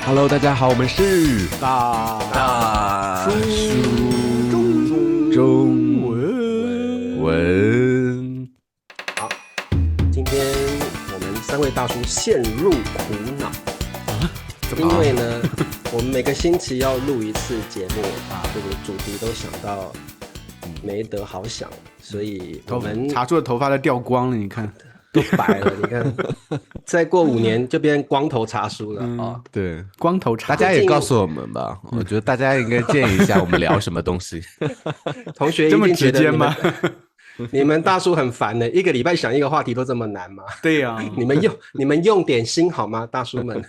Hello，大家好，我们是大叔中文。好，今天我们三位大叔陷入苦恼，因为呢，我们每个星期要录一次节目，把这个主题都想到没得好想，所以我们茶叔的头发都掉光了，你看都白了，你看，再过5年就变光头茶叔了啊！对，光头茶。大家也告诉我们吧，我觉得大家应该建议一下我们聊什么东西。同学一这么定觉得直接吗？你们大叔很烦的，一个礼拜想一个话题都这么难吗？对呀、你们用点心好吗，大叔们？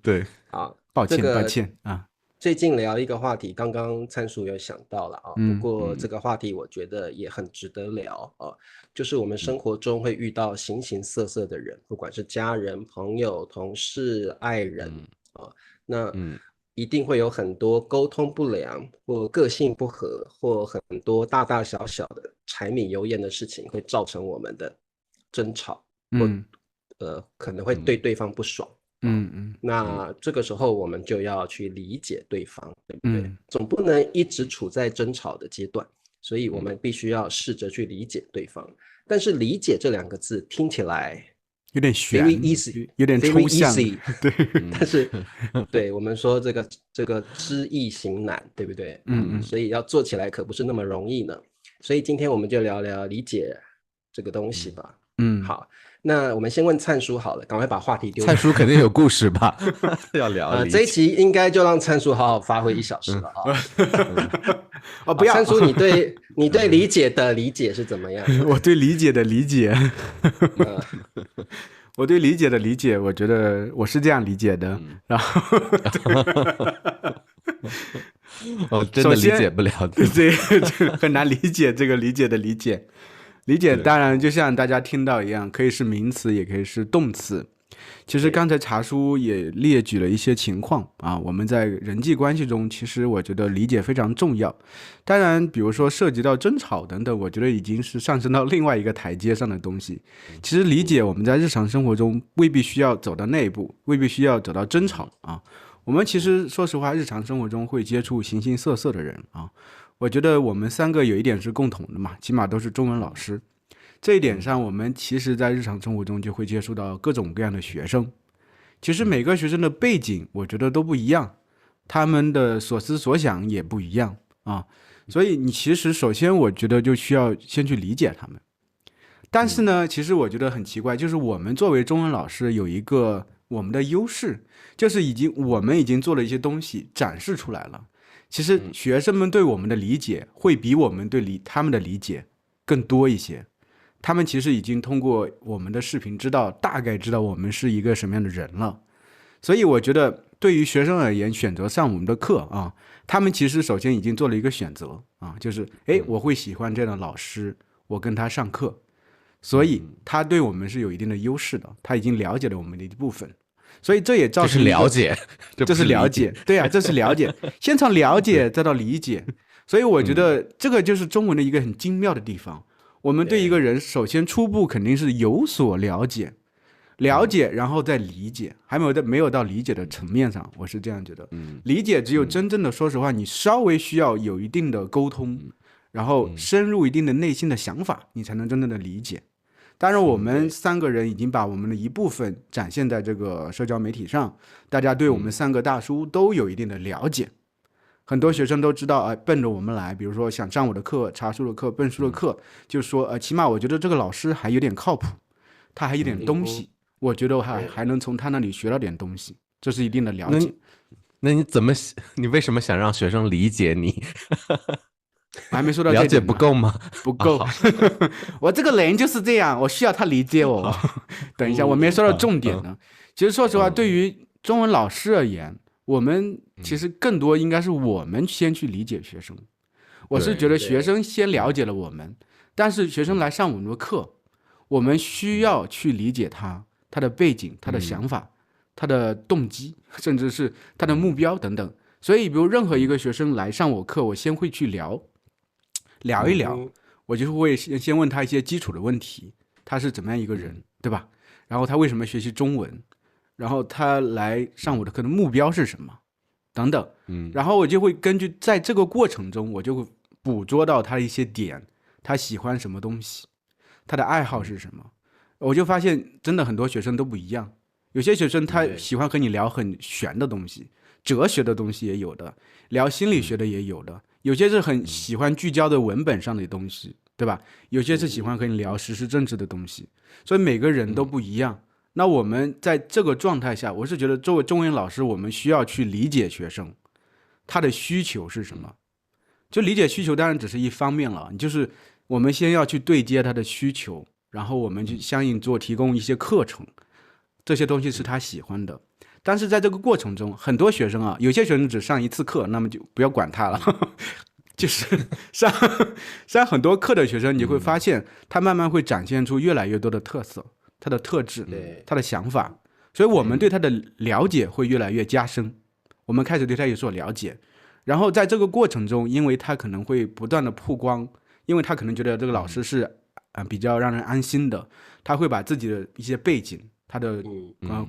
对，啊，抱歉、这个抱歉啊。最近聊一个话题，刚刚参叔有想到了啊，不过这个话题我觉得也很值得聊啊，就是我们生活中会遇到形形色色的人，不管是家人、朋友、同事、爱人啊，那一定会有很多沟通不良或个性不合，或很多大大小小的柴米油盐的事情，会造成我们的争吵，或可能会对对方不爽。那这个时候我们就要去理解对方，对不对？总不能一直处在争吵的阶段，所以我们必须要试着去理解对方。但是理解这2个字听起来有点悬 very easy， 有点抽象。对，但是对我们说这个知易行难，对不对？所以要做起来可不是那么容易呢。所以今天我们就聊聊理解这个东西吧。好，那我们先问灿叔好了，赶快把话题丢。灿叔肯定有故事吧？要聊这一期应该就让灿叔好好发挥1小时了啊！不要，灿叔，你对理解的理解是怎么样？我对理解的理解，我对理解的理解，我觉得我是这样理解的。然后，真的理解不了的。对，很难理解这个理解的理解。理解当然就像大家听到一样，可以是名词，也可以是动词。其实刚才茶叔也列举了一些情况啊，我们在人际关系中，其实我觉得理解非常重要。当然，比如说涉及到争吵等等，我觉得已经是上升到另外一个台阶上的东西。其实理解我们在日常生活中未必需要走到那一步，未必需要走到争吵啊。我们其实说实话，日常生活中会接触形形色色的人啊。我觉得我们3个有一点是共同的嘛，起码都是中文老师。这一点上，我们其实在日常生活中就会接触到各种各样的学生。其实每个学生的背景，我觉得都不一样，他们的所思所想也不一样啊。所以你其实首先我觉得就需要先去理解他们。但是呢，其实我觉得很奇怪，就是我们作为中文老师有一个我们的优势，就是我们已经做了一些东西展示出来了。其实学生们对我们的理解会比我们对他们的理解更多一些。他们其实已经通过我们的视频大概知道我们是一个什么样的人了。所以我觉得对于学生而言，选择上我们的课啊，他们其实首先已经做了一个选择啊，就是我会喜欢这样的老师，我跟他上课，所以他对我们是有一定的优势的，他已经了解了我们的一部分。所以这也造成这是了解，这是了解，对啊，这是了解，先从了解再到理解。所以我觉得这个就是中文的一个很精妙的地方。我们对一个人首先初步肯定是有所了解，然后再理解，还没有到理解的层面上，我是这样觉得。理解只有真正的，说实话，你稍微需要有一定的沟通，然后深入一定的内心的想法，你才能真正的理解。当然，我们3个人已经把我们的一部分展现在这个社交媒体上，大家对我们3个大叔都有一定的了解。很多学生都知道，奔着我们来，比如说想上我的课、茶叔的课、笨叔的课，就说，起码我觉得这个老师还有点靠谱，他还有点东西，我觉得我还能从他那里学到点东西，这是一定的了解。那你为什么想让学生理解你？我还没说到这点，了解不够吗？不够，我这个人就是这样，我需要他理解我。等一下，我没说到重点呢。其实说实话，对于中文老师而言，我们其实更多应该是我们先去理解学生。我是觉得学生先了解了我们，但是学生来上我们的课，我们需要去理解他的背景、他的想法、他的动机，甚至是他的目标等等。所以比如任何一个学生来上我课，我先会去聊一聊，我就会先问他一些基础的问题，他是怎么样一个人，对吧？然后他为什么学习中文？然后他来上我的课的目标是什么，等等，然后我就会根据在这个过程中，我就会捕捉到他的一些点，他喜欢什么东西，他的爱好是什么，我就发现真的很多学生都不一样，有些学生他喜欢和你聊很玄的东西，哲学的东西也有的，聊心理学的也有的，有些是很喜欢聚焦的文本上的东西，对吧？有些是喜欢和你聊时事政治的东西，所以每个人都不一样。那我们在这个状态下，我是觉得作为中文老师，我们需要去理解学生他的需求是什么。就理解需求当然只是一方面了，就是我们先要去对接他的需求，然后我们去相应提供一些课程，这些东西是他喜欢的。但是在这个过程中，很多学生啊，有些学生只上一次课，那么就不要管他了。就是上很多课的学生，你会发现他慢慢会展现出越来越多的特色，他的特质，他的想法，所以我们对他的了解会越来越加深，我们开始对他有所了解，然后在这个过程中，因为他可能会不断的曝光，因为他可能觉得这个老师是比较让人安心的，他会把自己的一些背景，他的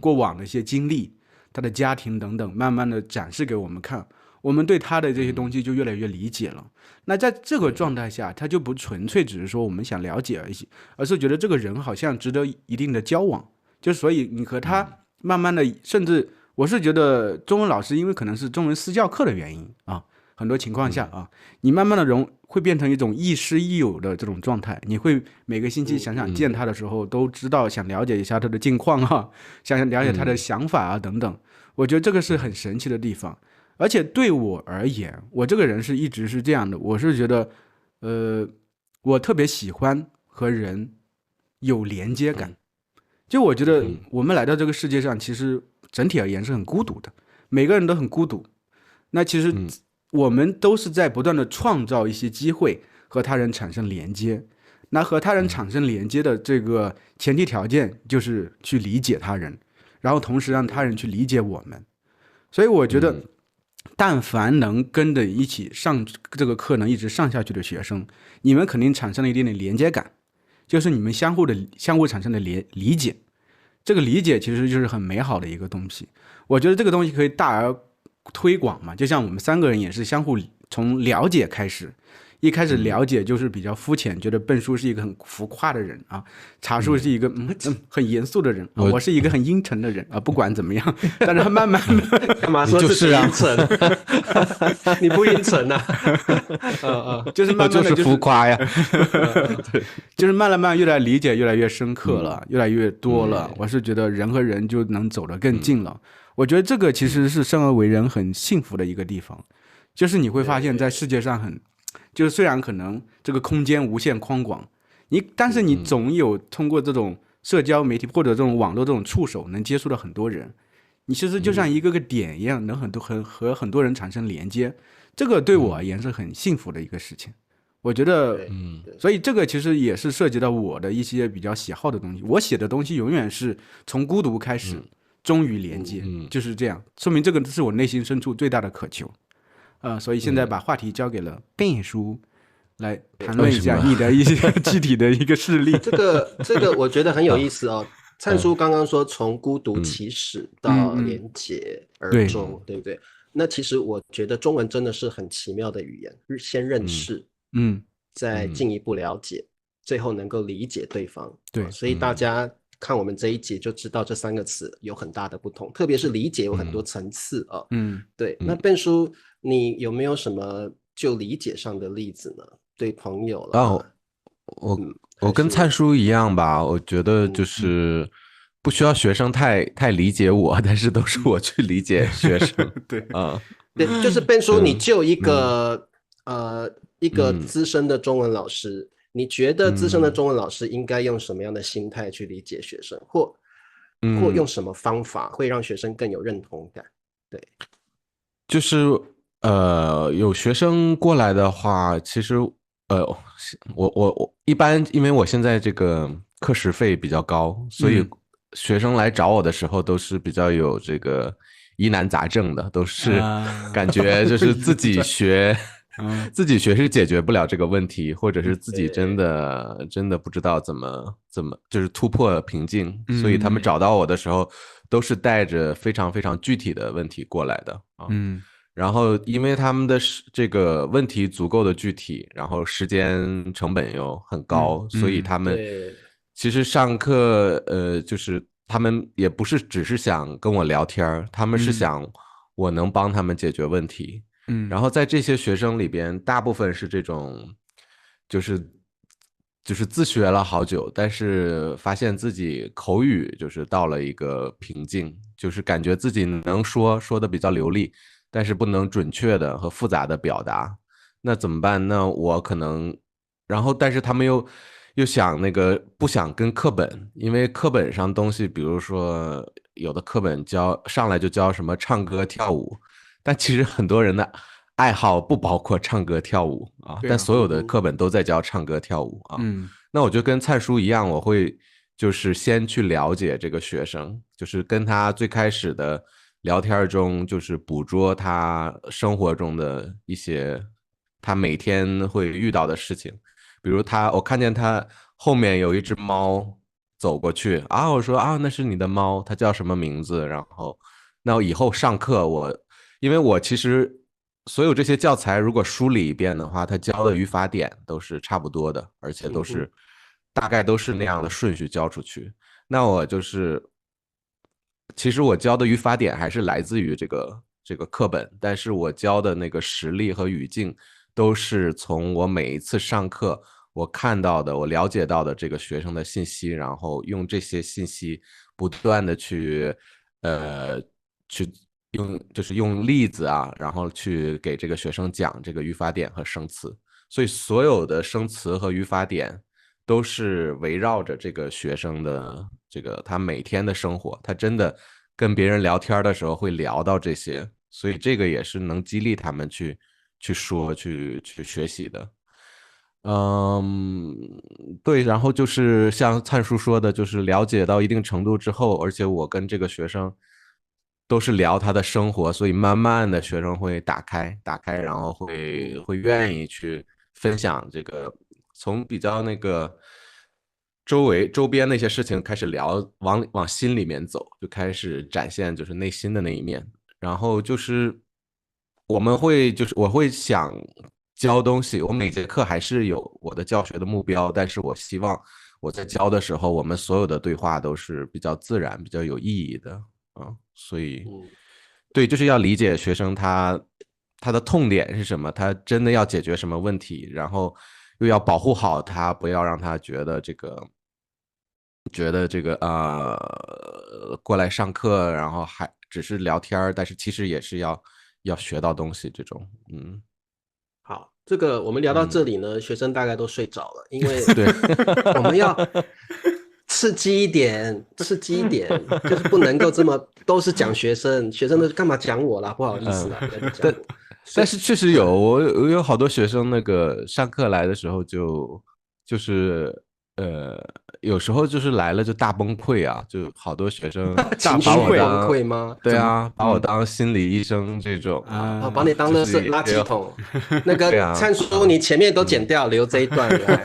过往的一些经历，他的家庭等等，慢慢的展示给我们看，我们对他的这些东西就越来越理解了。那在这个状态下，他就不纯粹只是说我们想了解而已，而是觉得这个人好像值得一定的交往，就所以你和他慢慢的，甚至我是觉得中文老师因为可能是中文私教课的原因啊，很多情况下啊，你慢慢的会变成一种亦师亦友的这种状态，你会每个星期想见他的时候都知道，想了解一下他的近况啊，想了解他的想法啊等等，我觉得这个是很神奇的地方。而且对我而言，我这个人是一直是这样的，我是觉得我特别喜欢和人有连接感，就我觉得我们来到这个世界上，其实整体而言是很孤独的，每个人都很孤独，那其实我们都是在不断的创造一些机会和他人产生连接，那和他人产生连接的这个前提条件就是去理解他人，然后同时让他人去理解我们。所以我觉得但凡能跟着一起上这个课能一直上下去的学生，你们肯定产生了一定的连接感，就是你们相互产生的理解，这个理解其实就是很美好的一个东西。我觉得这个东西可以大而推广嘛，就像我们三个人也是相互从了解开始，一开始了解就是比较肤浅，觉得笨叔是一个很浮夸的人啊，茶叔是一个很严肃的人，我是一个很阴沉的人啊，不管怎么样，但是他慢慢的干嘛说自己阴沉？你不阴沉啊？就是慢慢的就是浮夸呀，对，就是慢慢越来理解越来越深刻了，越来越多了，我是觉得人和人就能走得更近了。我觉得这个其实是生而为人很幸福的一个地方，就是你会发现在世界上就是虽然可能这个空间无限宽广，但是你总有通过这种社交媒体或者这种网络这种触手能接触到很多人，你其实就像一个个点一样，能和很多人产生连接，这个对我而言是很幸福的一个事情。我觉得所以这个其实也是涉及到我的一些比较喜好的东西，我写的东西永远是从孤独开始终于连接，就是这样，说明这个是我内心深处最大的渴求。所以现在把话题交给了Ben叔来谈论一下你的一些具体的一个事例。这个我觉得很有意思哦。灿叔刚刚说从孤独起始到连结而终，对不对？那其实我觉得中文真的是很奇妙的语言，先认识，再进一步了解，最后能够理解对方。对，所以大家看我们这一节就知道这三个词有很大的不同，特别是理解有很多层次啊。对。那Ben叔，你有没有什么就理解上的例子呢？对朋友了，我跟灿叔一样吧，我觉得就是不需要学生太理解我，但是都是我去理解学生。对对，就是 Ben叔，你就一个资深的中文老师，你觉得资深的中文老师应该用什么样的心态去理解学生，或用什么方法会让学生更有认同感？对，就是有学生过来的话，其实我一般因为我现在这个课时费比较高，所以学生来找我的时候都是比较有这个疑难杂症的，都是感觉就是自己学自己学是解决不了这个问题，或者是自己真的不知道怎么就是突破瓶颈，所以他们找到我的时候都是带着非常非常具体的问题过来的啊。然后因为他们的这个问题足够的具体，然后时间成本又很高，所以他们其实上课就是他们也不是只是想跟我聊天，他们是想我能帮他们解决问题。然后在这些学生里边，大部分是这种，就是自学了好久，但是发现自己口语就是到了一个瓶颈，就是感觉自己能说的比较流利，但是不能准确的和复杂的表达，那怎么办？那我可能，然后但是他们又想不想跟课本，因为课本上东西，比如说有的课本上来就教什么唱歌跳舞。但其实很多人的爱好不包括唱歌跳舞啊，但所有的课本都在教唱歌跳舞啊。那我就跟灿叔一样，我会就是先去了解这个学生，就是跟他最开始的聊天中，就是捕捉他生活中的一些他每天会遇到的事情，比如我看见他后面有一只猫走过去啊，我说啊那是你的猫，它叫什么名字？然后那以后上课因为我其实所有这些教材如果梳理一遍的话，它教的语法点都是差不多的，而且大概都是那样的顺序教出去。那我其实我教的语法点还是来自于这个课本，但是我教的那个实例和语境都是从我每一次上课我看到的、我了解到的这个学生的信息，然后用这些信息不断的去用例子啊，然后去给这个学生讲这个语法点和生词，所以所有的生词和语法点都是围绕着这个学生的他每天的生活，他真的跟别人聊天的时候会聊到这些，所以这个也是能激励他们去说去学习的。对，然后就是像灿叔说的，就是了解到一定程度之后，而且我跟这个学生都是聊他的生活，所以慢慢的学生会打开，然后会愿意去分享这个，从比较周边的一些事情开始聊，往心里面走，就开始展现就是内心的那一面。然后就是我会想教东西，我每节课还是有我的教学的目标，但是我希望我在教的时候，我们所有的对话都是比较自然、比较有意义的。所以，对，就是要理解学生他的痛点是什么，他真的要解决什么问题，然后又要保护好他，不要让他觉得过来上课，然后还只是聊天，但是其实也是要学到东西这种。好，这个我们聊到这里呢，学生大概都睡着了，因为对我们要刺激一点，就是不能够这么都是讲学生都干嘛讲我啦？不好意思啦，但是确实我有好多学生上课来的时候就是有时候就是来了就大崩溃啊，就好多学生情绪崩溃吗？对啊，把我当心理医生这种啊，把你当垃圾桶。那个灿叔，你前面都剪掉，留这一段来。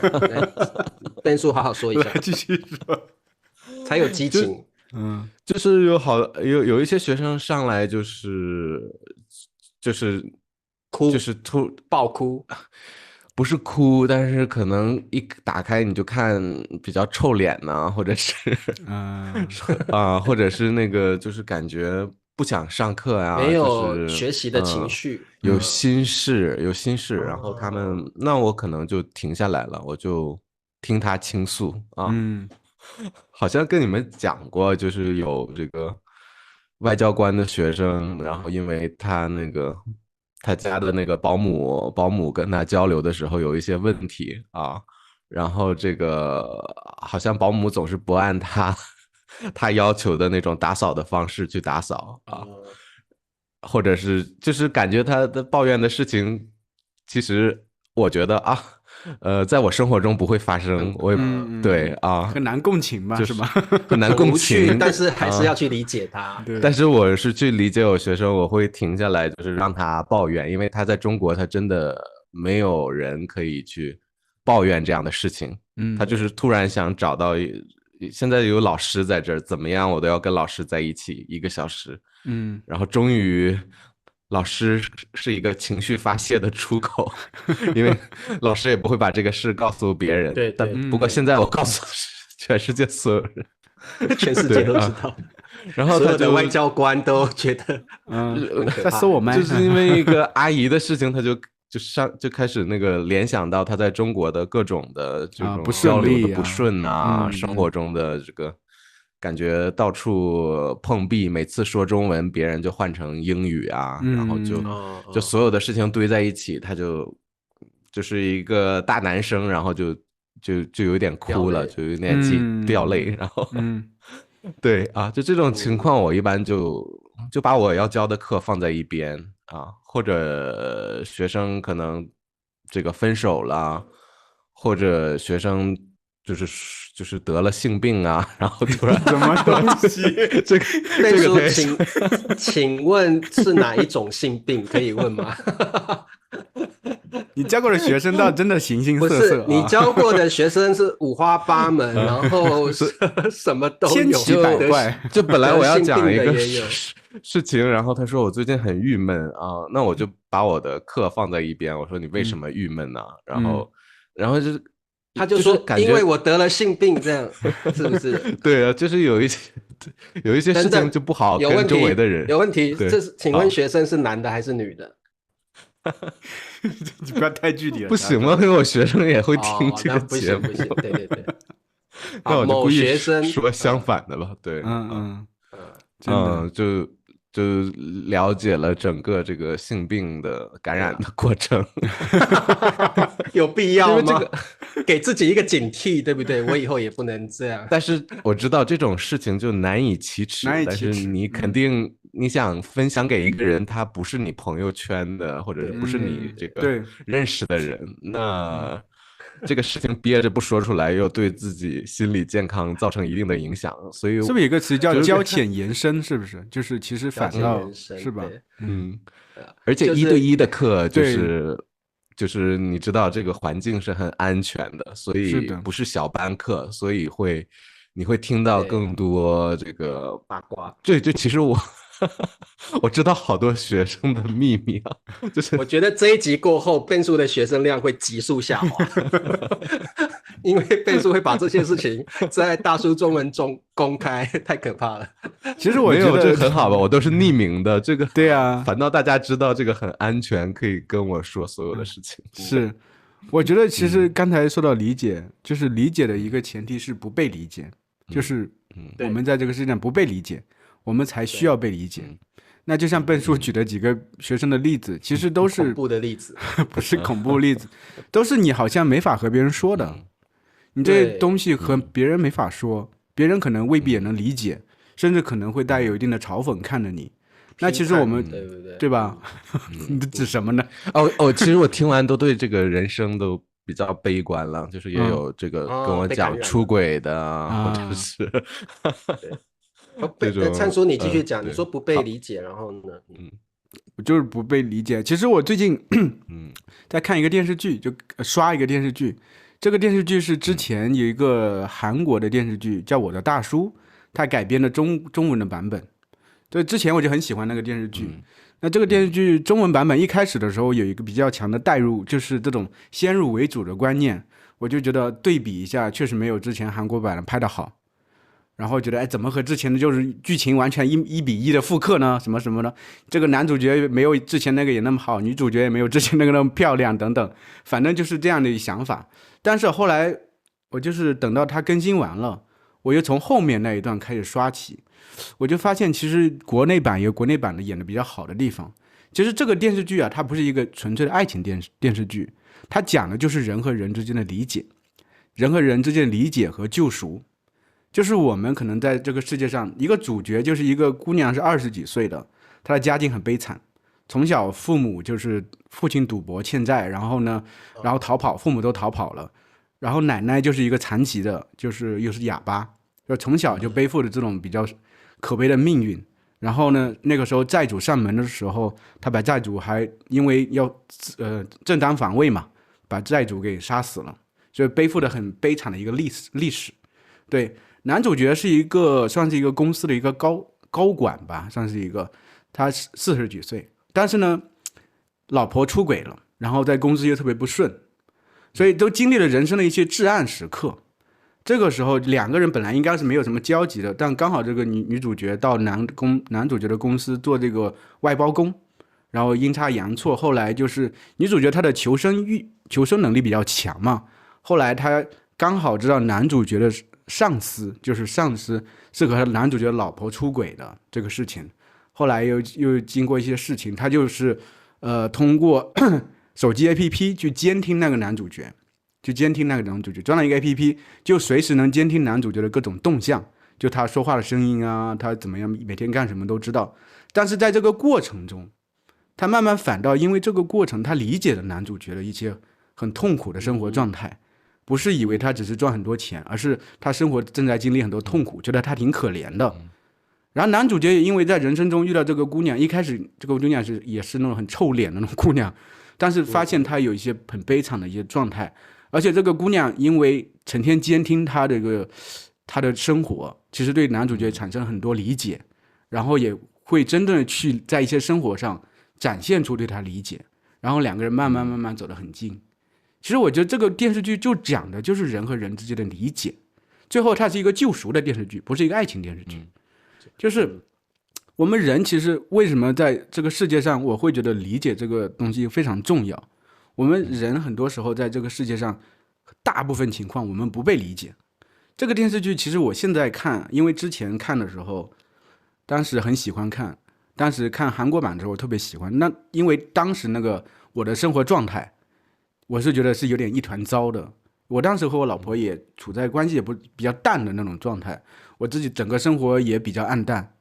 Ben叔好好说一下，继续说，才有激情。就是有一些学生上来就是哭，就是爆哭。不是哭，但是可能一打开你就看比较臭脸呐，或者是或者是就是感觉不想上课呀，没有学习的情绪，有心事，然后他们那我可能就停下来了，我就听他倾诉啊。好像跟你们讲过，就是有这个外交官的学生，然后因为他家的保姆跟他交流的时候有一些问题啊，然后好像保姆总是不按他要求的那种打扫的方式去打扫啊，或者是就是感觉他的抱怨的事情，其实我觉得啊。在我生活中不会发生，我也对啊，很难共情吧，就是吧？很难共情，但是还是要去理解他。但是我是去理解我学生，我会停下来，就是让他抱怨，因为他在中国他真的没有人可以去抱怨这样的事情。他就是突然想找到，现在有老师在这儿，怎么样我都要跟老师在一起1个小时。然后终于老师是一个情绪发泄的出口，因为老师也不会把这个事告诉别人。对，但不过现在我告诉全世界所有人，全世界都知道。然后他就所有的外交官都觉得，在搜我们，就是因为一个阿姨的事情，他就开始那个联想到他在中国的各种的这种交流的不顺啊，生活中的这个感觉到处碰壁，每次说中文别人就换成英语啊，然后就所有的事情堆在一起，他就是一个大男生，然后就有点哭了，就有点掉泪，然后对啊，就这种情况，我一般就把我要教的课放在一边啊，或者学生可能这个分手了，或者学生就是得了性病啊，然后突然什么东西？这个请问是哪一种性病？可以问吗？你教过的学生倒真的形形色色，不是你教过的学生是五花八门，然后什么都有，千奇百怪。就本来我要讲一个事情，然后他说我最近很郁闷啊，那我就把我的课放在一边，我说你为什么郁闷呢？然后就是他就说因为我得了性病，这样是不是？对啊，就是有一些事情就不好跟周围的人有问题。请问学生是男的还是女的？你不要太具体了，不行吗？因为我学生也会听这个节目，不行，对，那我就故意学生说相反的吧，对，就了解了整个这个性病的感染的过程，有必要吗？给自己一个警惕，对不对？我以后也不能这样。但是我知道这种事情就难以启齿，但是你肯定你想分享给一个人，他不是你朋友圈的，或者不是你这个认识的人，那这个事情憋着不说出来，又对自己心理健康造成一定的影响，所以是不是有个词叫交浅言深？是不是？就是其实反倒是吧？而且1对1的课就是你知道这个环境是很安全的，所以不是小班课，所以你会听到更多这个八卦。对，其实我知道好多学生的秘密啊，就是我觉得这一集过后，变数的学生量会急速下滑，因为变数会把这些事情在大叔中文中公开，太可怕了。其实我觉得这个很好吧，我都是匿名的，这个对啊，反倒大家知道这个很安全，可以跟我说所有的事情。是，我觉得其实刚才说到理解，就是理解的一个前提是不被理解，就是我们在这个世界上不被理解，我们才需要被理解。那就像笨叔举的几个学生的例子，其实都是恐怖的例子，不是恐怖例子，都是你好像没法和别人说的。你这东西和别人没法说，别人可能未必也能理解，甚至可能会带有一定的嘲讽看着你。那其实我们对吧？你指什么呢？其实我听完都对这个人生都比较悲观了，就是也有这个跟我讲出轨的，或者是。灿叔，你继续讲。你说不被理解，然后呢？我就是不被理解。其实我最近在看一个电视剧，就刷一个电视剧。这个电视剧是之前有一个韩国的电视剧叫《我的大叔》，它改编的中文的版本。对，之前我就很喜欢那个电视剧。那这个电视剧中文版本一开始的时候有一个比较强的代入，就是这种先入为主的观念，我就觉得对比一下，确实没有之前韩国版的拍得好。然后觉得怎么和之前的就是剧情完全1比1的复刻呢？什么什么的，这个男主角没有之前那个也那么好，女主角也没有之前那个那么漂亮等等，反正就是这样的想法。但是后来我就是等到它更新完了，我又从后面那一段开始刷起，我就发现其实国内版有国内版的演的比较好的地方。其实这个电视剧啊，它不是一个纯粹的爱情电视剧，它讲的就是人和人之间的理解，人和人之间的理解和救赎。就是我们可能在这个世界上，一个主角就是一个姑娘是20几岁的，她的家境很悲惨，从小父母就是父亲赌博欠债，然后逃跑，父母都逃跑了，然后奶奶就是一个残疾的，就是又是哑巴，就从小就背负着这种比较可悲的命运，然后呢，那个时候债主上门的时候，他把债主还因为要正当防卫嘛，把债主给杀死了，所以背负的很悲惨的一个历史。对，男主角是算是一个公司的一个高管吧，算是一个，他40几岁，但是呢，老婆出轨了，然后在公司又特别不顺，所以都经历了人生的一些至暗时刻。这个时候两个人本来应该是没有什么交集的，但刚好这个女主角到男主角的公司做这个外包工，然后阴差阳错，后来就是女主角她的求生能力比较强嘛，后来她刚好知道男主角的上司是和男主角的老婆出轨的这个事情，后来又经过一些事情，她就是通过手机 APP 去监听那个男主角。装了一个 APP， 就随时能监听男主角的各种动向，就他说话的声音啊，他怎么样，每天干什么都知道。但是在这个过程中，他慢慢反倒因为这个过程，他理解了男主角的一些很痛苦的生活状态，不是以为他只是赚很多钱，而是他生活正在经历很多痛苦，觉得他挺可怜的。然后男主角也因为在人生中遇到这个姑娘，一开始这个姑娘也是那种很臭脸的那种姑娘，但是发现她有一些很悲惨的一些状态。而且这个姑娘因为成天监听她的生活，其实对男主角产生了很多理解，然后也会真正的去在一些生活上展现出对她理解，然后两个人慢慢走得很近。其实我觉得这个电视剧就讲的就是人和人之间的理解，最后它是一个救赎的电视剧，不是一个爱情电视剧。就是我们人其实为什么在这个世界上，我会觉得理解这个东西非常重要。我们人很多时候在这个世界上，大部分情况我们不被理解。这个电视剧其实我现在看，因为之前看的时候，当时很喜欢看，当时看韩国版的时候我特别喜欢。那因为当时那个我的生活状态，我是觉得是有点一团糟的。我当时和我老婆也处在关系也比较淡的那种状态，我自己整个生活也比较暗淡。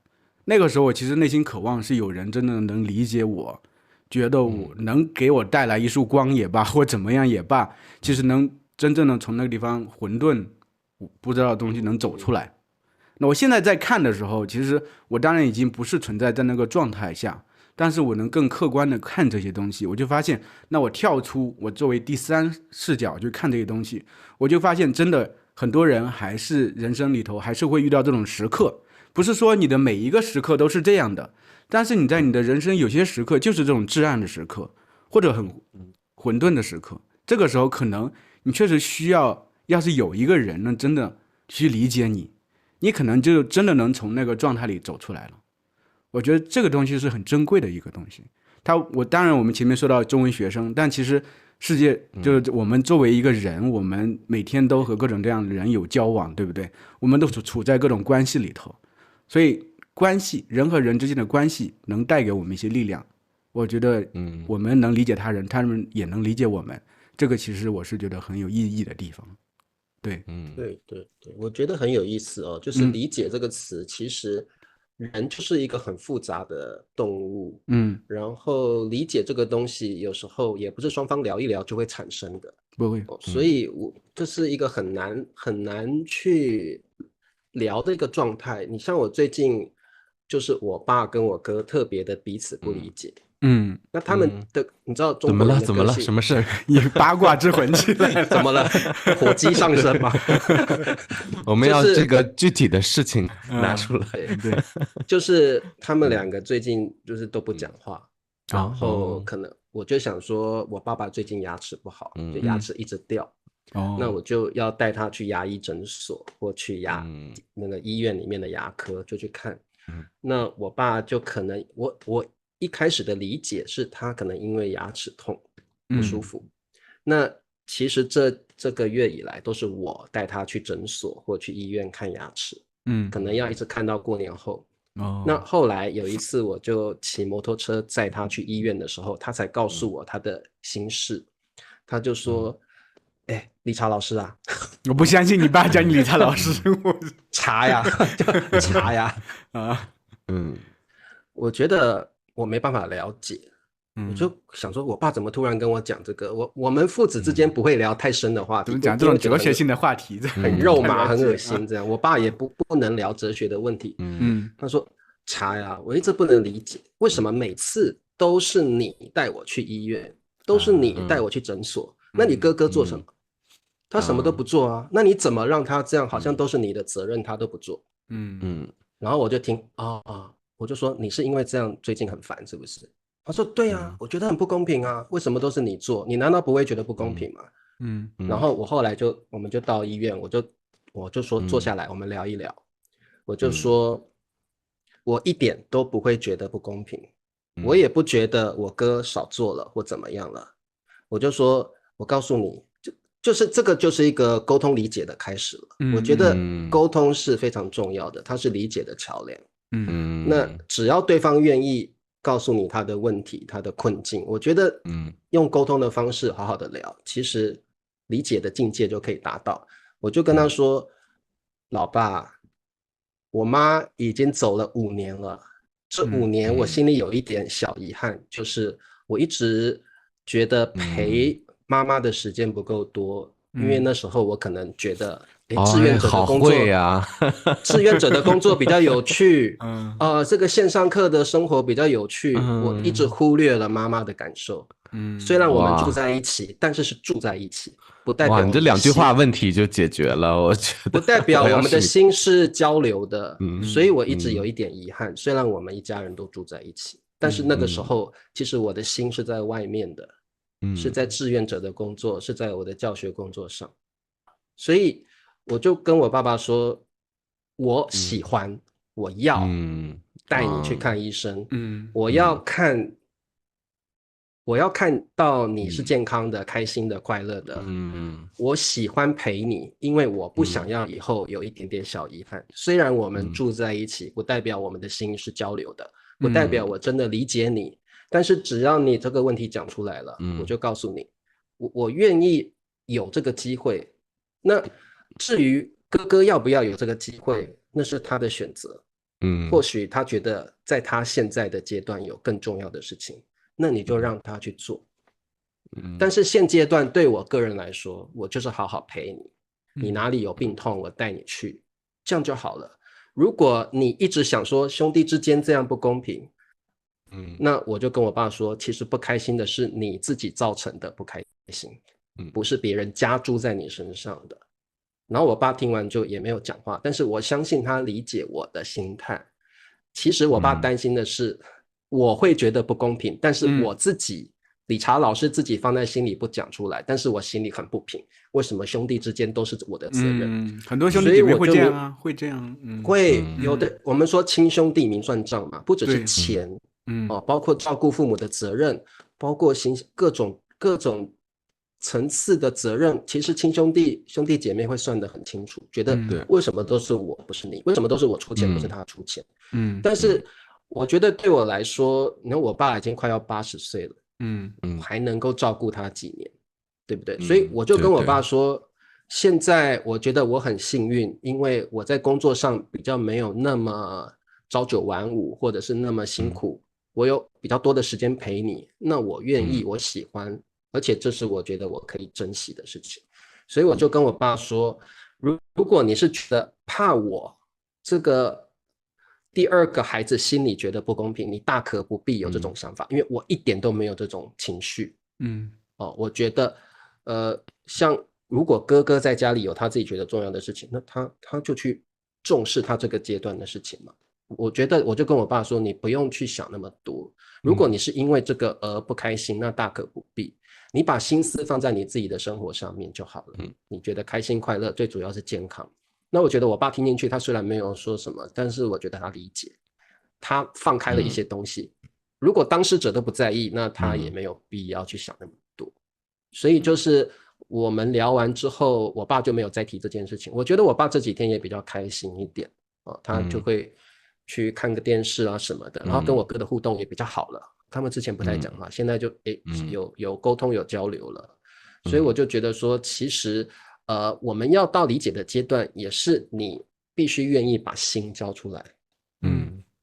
那个时候我其实内心渴望是有人真的能理解我，觉得我能给我带来一束光也罢，或怎么样也罢，其实能真正的从那个地方混沌不知道的东西能走出来。那我现在在看的时候，其实我当然已经不是存在在那个状态下，但是我能更客观的看这些东西，我就发现，那我跳出我作为第三视角去看这些东西，我就发现真的很多人还是人生里头还是会遇到这种时刻，不是说你的每一个时刻都是这样的，但是你在你的人生有些时刻就是这种至暗的时刻，或者很混沌的时刻，这个时候可能你确实需要，要是有一个人呢真的去理解你，你可能就真的能从那个状态里走出来了。我觉得这个东西是很珍贵的一个东西。当然我们前面说到中文学生，但其实世界就是我们作为一个人，我们每天都和各种各样的人有交往，对不对？我们都处在各种关系里头，所以关系，人和人之间的关系能带给我们一些力量。我觉得我们能理解他人，他们也能理解我们，这个其实我是觉得很有意义的地方。对，对，我觉得很有意思哦。就是理解这个词，其实人就是一个很复杂的动物，然后理解这个东西，有时候也不是双方聊一聊就会产生的，不会。所以这是一个很难去聊的一个状态。你像我最近，就是我爸跟我哥特别的彼此不理解。那他们的，你知道中国人的个性怎么了？什么事？你八卦之魂起来了？怎么了？火鸡上身吗？我们要这个具体的事情拿出来。对，就是他们两个最近就是都不讲话，然后可能我就想说，我爸爸最近牙齿不好，就牙齿一直掉。那我就要带他去牙医诊所或去那个医院里面的牙科就去看。那我爸就可能我一开始的理解是他可能因为牙齿痛不舒服，那其实这个月以来都是我带他去诊所或去医院看牙齿，可能要一直看到过年后。那后来有一次我就骑摩托车载他去医院的时候，他才告诉我他的心事。他就说理查老师啊，我不相信你爸叫你理查老师。查呀查呀我觉得我没办法了解，我就想说我爸怎么突然跟我讲这个，我们父子之间不会聊太深的话题，讲这种哲学性的话题，很肉麻很恶心这样。我爸也不能聊哲学的问题。他说查呀，我一直不能理解，为什么每次都是你带我去医院，都是你带我去诊所，那你哥哥做什么？他什么都不做啊，那你怎么让他这样？好像都是你的责任，他都不做。然后我就听我就说你是因为这样最近很烦是不是？他说对啊，我觉得很不公平啊，为什么都是你做？你难道不会觉得不公平吗？然后我后来我们就到医院，我就说坐下来我们聊一聊，我就说我一点都不会觉得不公平，我也不觉得我哥少做了或怎么样了，我就说我告诉你，就是这个就是一个沟通理解的开始了。我觉得沟通是非常重要的，它是理解的桥梁。那只要对方愿意告诉你他的问题他的困境，我觉得用沟通的方式好好的聊，其实理解的境界就可以达到。我就跟他说，老爸，我妈已经走了5年了，这5年我心里有一点小遗憾，就是我一直觉得陪妈妈的时间不够多，因为那时候我可能觉得志愿者的工作志愿者的工作比较有趣这个线上课的生活比较有趣，我一直忽略了妈妈的感受。虽然我们住在一起，但是住在一起，不代表你这2句话问题就解决了，我觉得不代表我们的心是交流的。所以我一直有一点遗憾，虽然我们一家人都住在一起，但是那个时候其实我的心是在外面的，是在志愿者的工作，是在我的教学工作上。所以我就跟我爸爸说，我喜欢我要带你去看医生，我要看到你是健康的开心的快乐的，我喜欢陪你，因为我不想要以后有一点点小遗憾。虽然我们住在一起，不代表我们的心是交流的，不代表我真的理解你，但是只要你这个问题讲出来了，我就告诉你我愿意有这个机会。那至于哥哥要不要有这个机会，那是他的选择。或许他觉得在他现在的阶段有更重要的事情，那你就让他去做。但是现阶段对我个人来说，我就是好好陪你，你哪里有病痛我带你去，这样就好了。如果你一直想说兄弟之间这样不公平，那我就跟我爸说，其实不开心的是你自己造成的不开心，不是别人加诸在你身上的。然后我爸听完就也没有讲话，但是我相信他理解我的心态。其实我爸担心的是我会觉得不公平，但是我自己理查老师自己放在心里不讲出来，但是我心里很不平，为什么兄弟之间都是我的责任？很多兄弟姐妹会这样啊，会这样，会有的。我们说亲兄弟明算账嘛，不只是钱，包括照顾父母的责任，包括各种层次的责任，其实亲兄弟姐妹会算得很清楚，觉得为什么都是我不是你，为什么都是我出钱不是他出钱。但是我觉得对我来说，你看我爸已经快要80岁了，还能够照顾他几年，对不对？所以我就跟我爸说，现在我觉得我很幸运，因为我在工作上比较没有那么朝九晚五，或者是那么辛苦，我有比较多的时间陪你，那我愿意，我喜欢，而且这是我觉得我可以珍惜的事情。所以我就跟我爸说，如果你是觉得怕我这个第2个孩子心里觉得不公平，你大可不必有这种想法，因为我一点都没有这种情绪。我觉得像如果哥哥在家里有他自己觉得重要的事情，那他就去重视他这个阶段的事情嘛。我觉得我就跟我爸说，你不用去想那么多，如果你是因为这个而不开心，那大可不必，你把心思放在你自己的生活上面就好了。你觉得开心快乐，最主要是健康。那我觉得我爸听进去，他虽然没有说什么，但是我觉得他理解，他放开了一些东西。如果当事者都不在意，那他也没有必要去想那么多。所以就是我们聊完之后，我爸就没有再提这件事情。我觉得我爸这几天也比较开心一点，他就会去看个电视啊什么的，然后跟我哥的互动也比较好了。他们之前不太讲话，现在就有沟通有交流了。所以我就觉得说，其实我们要到理解的阶段，也是你必须愿意把心交出来，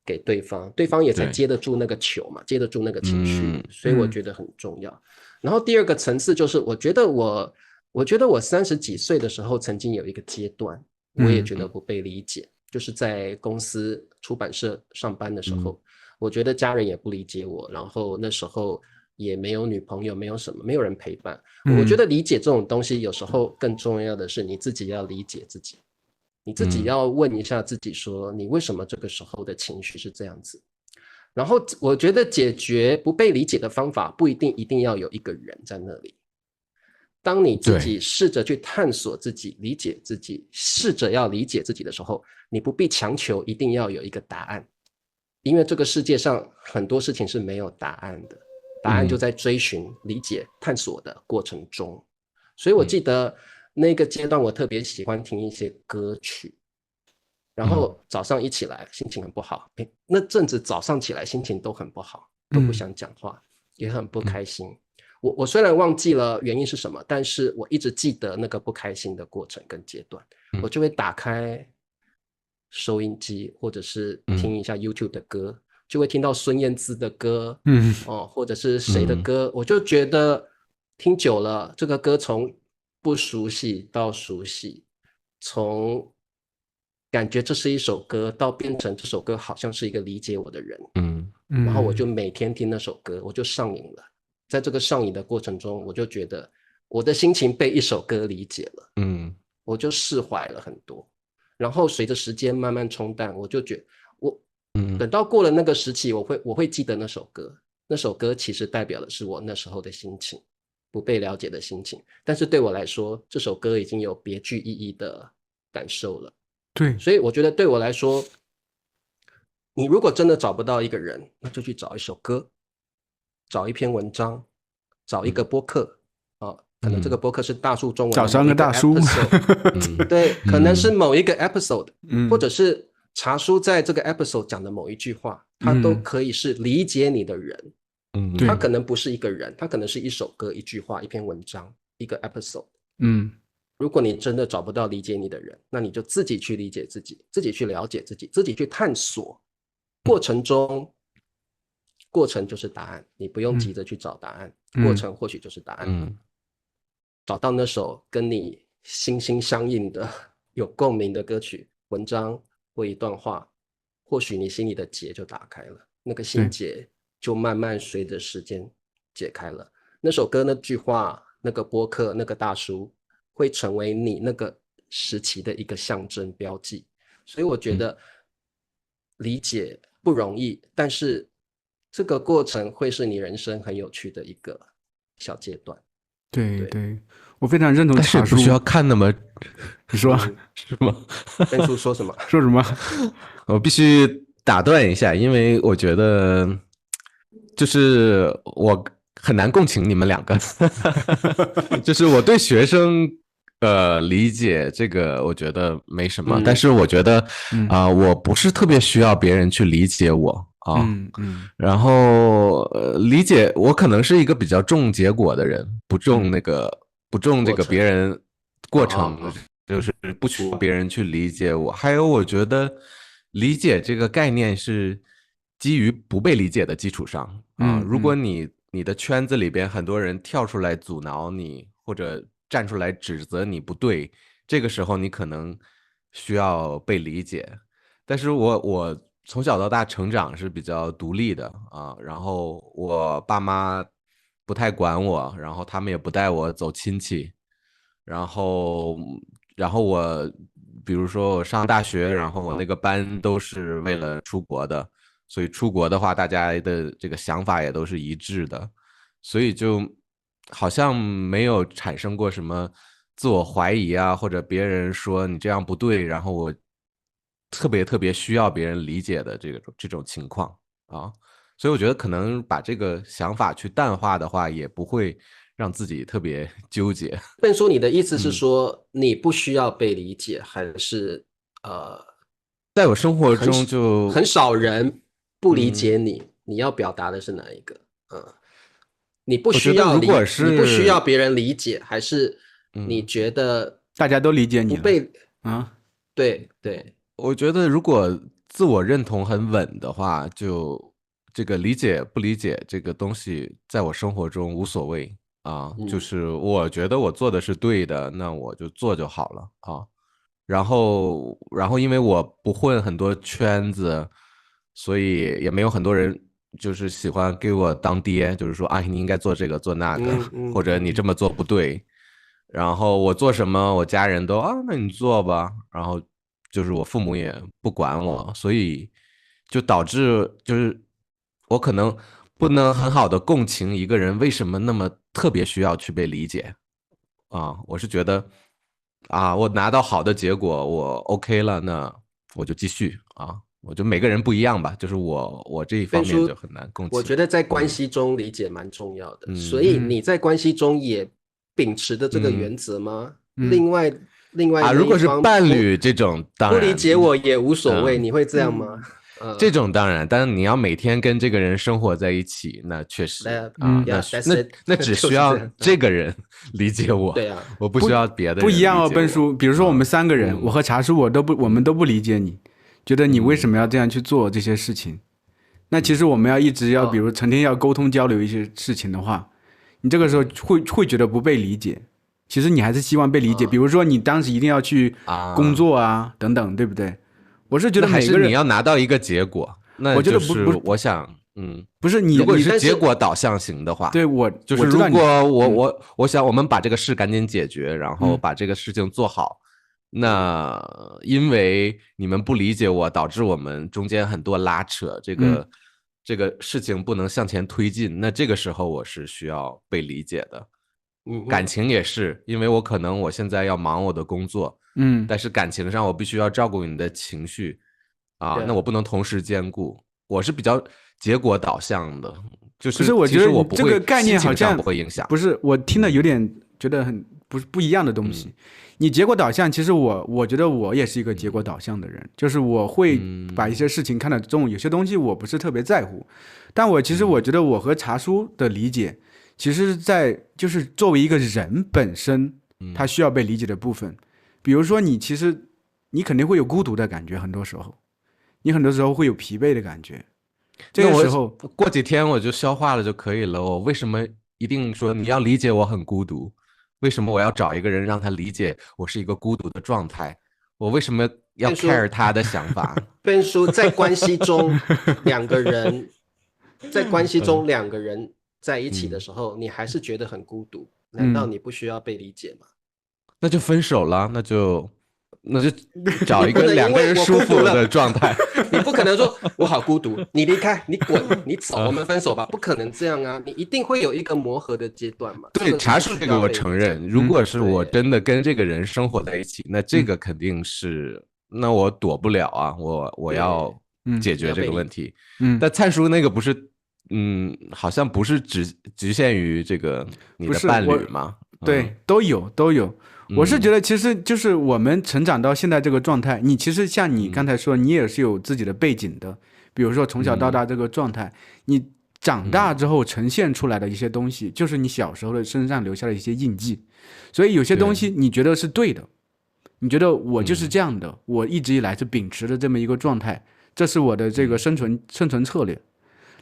给对方，对方也才接得住那个球嘛，接得住那个情绪，所以我觉得很重要。然后第2个层次就是，我觉得我30几岁的时候，曾经有一个阶段，我也觉得不被理解，就是在公司出版社上班的时候，我觉得家人也不理解我，然后那时候也没有女朋友，没有什么，没有人陪伴。我觉得理解这种东西，有时候更重要的是你自己要理解自己，你自己要问一下自己说，你为什么这个时候的情绪是这样子？然后我觉得解决不被理解的方法不一定要有一个人在那里。当你自己试着去探索自己，理解自己，试着要理解自己的时候，你不必强求一定要有一个答案，因为这个世界上很多事情是没有答案的，答案就在追寻、理解、探索的过程中。所以我记得那个阶段，我特别喜欢听一些歌曲，然后早上一起来心情很不好，那阵子早上起来心情都很不好，都不想讲话，也很不开心。我虽然忘记了原因是什么，但是我一直记得那个不开心的过程跟阶段，我就会打开收音机或者是听一下 YouTube 的歌，就会听到孙燕姿的歌，或者是谁的歌，我就觉得听久了，这个歌从不熟悉到熟悉，从感觉这是一首歌到变成这首歌好像是一个理解我的人，然后我就每天听那首歌，我就上瘾了。在这个上瘾的过程中，我就觉得我的心情被一首歌理解了，我就释怀了很多。然后随着时间慢慢冲淡，我就觉得等到过了那个时期，我会记得那首歌，那首歌其实代表的是我那时候的心情，不被了解的心情。但是对我来说，这首歌已经有别具意义的感受了。对，所以我觉得对我来说，你如果真的找不到一个人，那就去找一首歌，找一篇文章，找一个播客可能这个播客是大树中文，找上个大叔对，可能是某一个 episode，或者是茶叔在这个 episode 讲的某一句话，他都可以是理解你的人，他可能不是一个人，他可能是一首歌、一句话、一篇文章、一个 episode。如果你真的找不到理解你的人，那你就自己去理解自己，自己去了解自己，自己去探索。过程就是答案，你不用急着去找答案，过程或许就是答案。找到那首跟你心心相印的、有共鸣的歌曲、文章或一段话，或许你心里的结就打开了，那个心结就慢慢随着时间解开了。那首歌、那句话、那个播客、那个大叔，会成为你那个时期的一个象征标记。所以我觉得理解不容易，但是这个过程会是你人生很有趣的一个小阶段。对，我非常认同。但是不需要看那么，你说是吗？Ben叔说什么？说什么？我必须打断一下，因为我觉得就是我很难共情你们两个，就是我对学生理解这个我觉得没什么，但是我觉得我不是特别需要别人去理解我然后理解我可能是一个比较重结果的人，不重这个别人过程，就是不需要别人去理解我。还有我觉得理解这个概念是基于不被理解的基础上如果你的圈子里边很多人跳出来阻挠你，或者站出来指责你不对，这个时候你可能需要被理解。但是我从小到大成长是比较独立的然后我爸妈不太管我，然后他们也不带我走亲戚，然后我比如说我上大学，然后我那个班都是为了出国的，所以出国的话大家的这个想法也都是一致的，所以就好像没有产生过什么自我怀疑或者别人说你这样不对，然后我特别需要别人理解的这种情况所以我觉得可能把这个想法去淡化的话，也不会让自己特别纠结。Ben叔，你的意思是说你不需要被理解，还是在我生活中就很少人不理解你，你要表达的是哪一个？你不需要你不需要别人理解，还是你觉得大家都理解你不被对，我觉得如果自我认同很稳的话，就这个理解不理解这个东西，在我生活中无所谓就是我觉得我做的是对的，那我就做就好了然后因为我不混很多圈子，所以也没有很多人就是喜欢给我当爹，就是说啊，你应该做这个做那个，或者你这么做不对。然后我做什么，我家人都啊，那你做吧。然后就是我父母也不管我，所以就导致就是我可能不能很好的共情一个人为什么那么特别需要去被理解啊。我是觉得啊，我拿到好的结果，我 OK 了，那我就继续啊。我觉得每个人不一样吧，就是我这一方面就很难共情。我觉得在关系中理解蛮重要的，所以你在关系中也秉持的这个原则吗？另外啊，如果是伴侣这种，当然不理解我也无所谓，你会这样吗？这种当然，但是你要每天跟这个人生活在一起，那确实那只需要这个人理解我，对啊，我不需要别的人不一样哦，笨叔。比如说我们3个人，我和茶叔我们都不理解你，觉得你为什么要这样去做这些事情？那其实我们要一直要，比如成天要沟通交流一些事情的话，你这个时候会觉得不被理解。其实你还是希望被理解，比如说你当时一定要去工作啊等等，对不对？我是觉得每个人你要拿到一个结果，那我觉得就是我想，不是你，如果是结果导向型的话，对我就是如果我想我们把这个事赶紧解决，然后把这个事情做好，那因为你们不理解我，导致我们中间很多拉扯，这个事情不能向前推进，那这个时候我是需要被理解的。感情也是，因为我可能我现在要忙我的工作，但是感情上我必须要照顾你的情绪啊，那我不能同时兼顾，我是比较结果导向的，就是我觉得我不会这个概念好像不会影响，不是我听了有点觉得很不一样的东西。你结果导向，其实我觉得我也是一个结果导向的人，就是我会把一些事情看得重，有些东西我不是特别在乎，但其实我觉得我和茶叔的理解。其实就是作为一个人本身，他需要被理解的部分，比如说你肯定会有孤独的感觉，很多时候，你很多时候会有疲惫的感觉，这个时候过几天我就消化了就可以了。我为什么一定说你要理解我很孤独？为什么我要找一个人让他理解我是一个孤独的状态？我为什么要 care 他的想法？笨叔在关系中两个人在一起的时候，你还是觉得很孤独，难道你不需要被理解吗？那就分手了，那就找一个2个人舒服的状态。你不可能说我好孤独，你离开，你滚，你走，我们分手吧，不可能这样啊！你一定会有一个磨合的阶段嘛。对，茶叔这个我承认，如果是我真的跟这个人生活在一起，那这个肯定是，那我躲不了啊，我要解决这个问题。但灿叔那个不是。好像不是局限于这个你的伴侣吗？对，都有。我是觉得其实就是我们成长到现在这个状态，你其实像你刚才说，你也是有自己的背景的，比如说从小到大这个状态，你长大之后呈现出来的一些东西，就是你小时候的身上留下的一些印记，所以有些东西你觉得是对的，你觉得我就是这样的，我一直以来是秉持的这么一个状态，这是我的这个生存策略。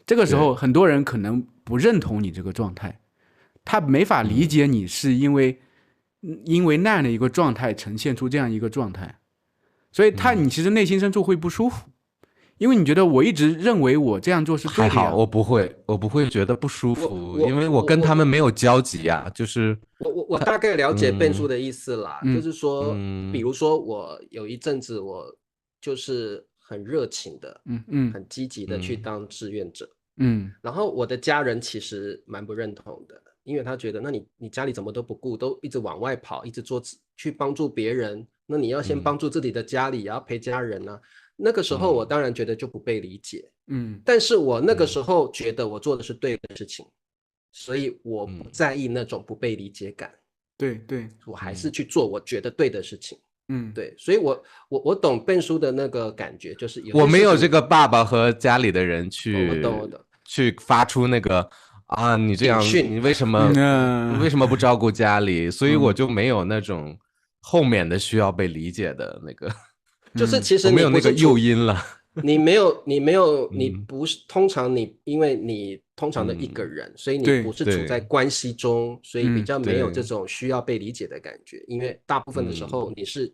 这个时候很多人可能不认同你这个状态，他没法理解你是因为那样的一个状态呈现出这样一个状态，所以你其实内心深处会不舒服，因为你觉得我一直认为我这样做是对的。还好我不会觉得不舒服，因为我跟他们没有交集啊。就是我大概了解笨叔的意思啦，就是说比如说我有一阵子我就是很热情的很积极的去当志愿者，然后我的家人其实蛮不认同的，因为他觉得那你家里怎么都不顾，都一直往外跑，一直去帮助别人，那你要先帮助自己的家里，也要陪家人啊。那个时候我当然觉得就不被理解，但是我那个时候觉得我做的是对的事情，所以我不在意那种不被理解感，对，我还是去做我觉得对的事情。对，所以我懂笨叔的那个感觉，就是我没有这个爸爸和家里的人我懂去发出那个啊，你这样你为什么不照顾家里？所以我就没有那种后面的需要被理解的那个，就是其实没有那个诱因了。你不是通常因为你通常的一个人，所以你不是处在关系中，所以比较没有这种需要被理解的感觉，因为大部分的时候你是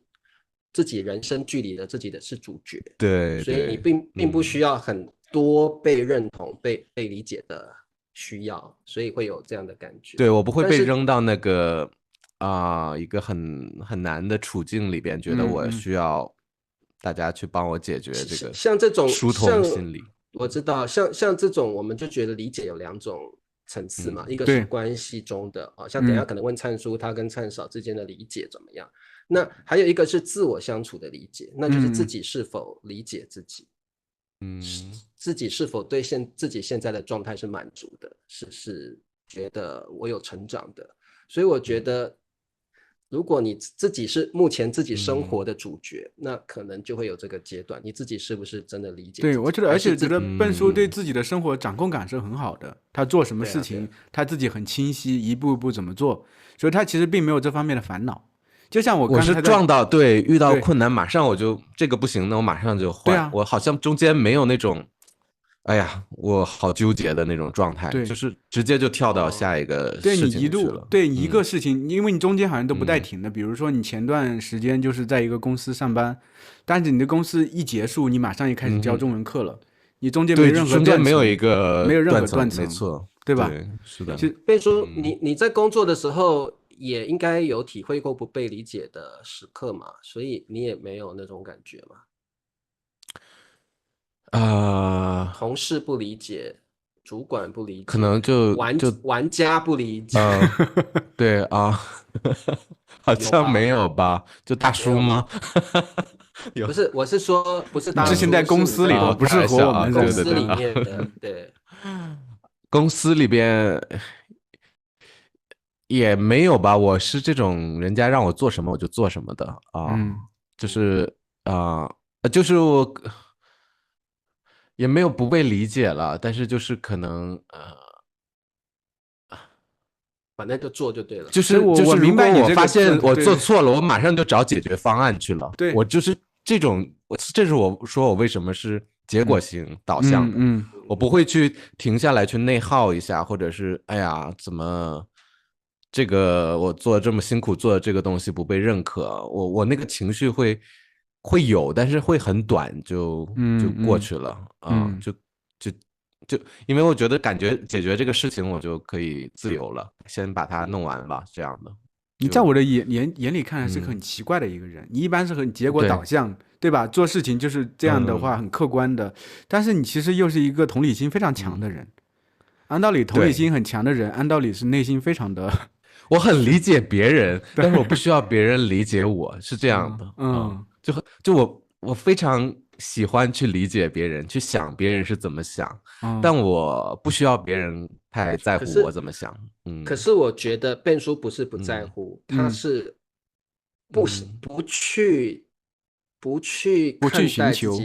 自己人生剧里的自己的是主角，对，所以你并不需要很多被认同、被理解的需要，所以会有这样的感觉。对，我不会被扔到那个一个很难的处境里边，觉得我需要大家去帮我解决这个像这种疏通心理。我知道，像这种我们就觉得理解有2种层次嘛，一个是关系中的像等一下可能问灿叔他跟灿嫂之间的理解怎么样，那还有一个是自我相处的理解，那就是自己是否理解自己，自己是否对自己现在的状态是满足的，是觉得我有成长的。所以我觉得如果你自己是目前自己生活的主角，那可能就会有这个阶段，你自己是不是真的理解自己？对，我觉得，而且觉得笨叔对自己的生活掌控感是很好的，他做什么事情，他自己很清晰，一步一步怎么做，所以他其实并没有这方面的烦恼。就像我是撞到遇到困难，马上我就这个不行，那我马上就换。我好像中间没有那种，哎呀，我好纠结的那种状态，就是直接就跳到下一个事情去了。对一个事情，因为你中间好像都不带停的。比如说你前段时间就是在一个公司上班，但是你的公司一结束，你马上就开始教中文课了，你中间没有任何中间没有一个没有任何断层，没错，对吧？对，是的。贝叔，你在工作的时候也应该有体会过不被理解的时刻嘛，所以你也没有那种感觉嘛？同事不理解，主管不理解，可能就玩家不理解，对啊，好像没有吧？就大叔吗？不是，我是说不是大叔，是现在公司里的，不是和我们公司里面的，对，公司里边也没有吧？我是这种人家让我做什么我就做什么的就是就是我。也没有不被理解了，但是就是可能反正就做就对了。就是我明白你这个，我发现我做错了，我马上就找解决方案去了。对，我就是这种，这是我说我为什么是结果型导向的。我不会去停下来去内耗一下，或者是哎呀怎么这个我做这么辛苦做的这个东西不被认可，我那个情绪会有，但是会很短就过去了就因为我觉得感觉解决这个事情我就可以自由了，先把它弄完吧，这样的。你在我的眼里看来是个很奇怪的一个人，你一般是很结果导向，对吧？做事情就是这样的话很客观的，但是你其实又是一个同理心非常强的人。按道理同理心很强的人，按道理是内心非常的。我很理解别人，但是我不需要别人理解我，是这样的。就我非常喜欢去理解别人，去想别人是怎么想，但我不需要别人太在乎我怎么想。可是我觉得Ben叔不是不在乎，他是不去寻求，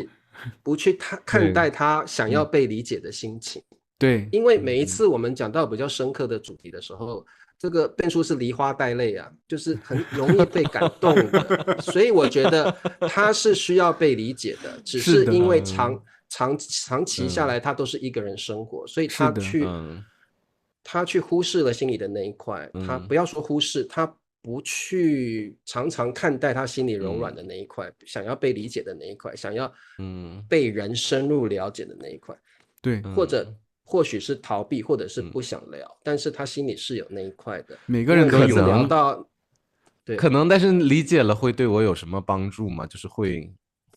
不去看待他想要被理解的心情。对，因为每一次我们讲到比较深刻的主题的时候，这个Ben叔是梨花带泪啊，就是很容易被感动的，所以我觉得他是需要被理解的，只是因为长期下来他都是一个人生活，所以他去忽视了心里的那一块，他不要说忽视，他不去常常看待他心里柔软的那一块，想要被理解的那一块，想要被人深入了解的那一块，对，或许是逃避，或者是不想聊，但是他心里是有那一块的。每个人都有聊到，对，可能，但是理解了会对我有什么帮助吗？就是会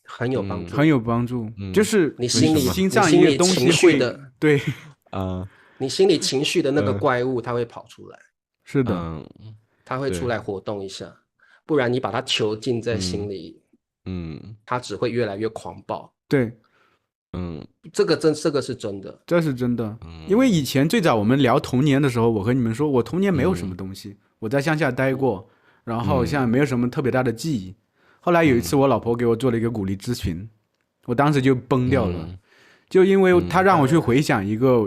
很有帮助，很有帮助。就是你心上一个东西会对你心里情绪的那个怪物，它会跑出来。是的，它会出来活动一下，不然你把它囚禁在心里，它只会越来越狂暴。对。这个是真的，这是真的。因为以前最早我们聊童年的时候，我和你们说我童年没有什么东西，我在乡下待过，然后像没有什么特别大的记忆。后来有一次我老婆给我做了一个鼓励咨询，我当时就崩掉了，就因为她让我去回想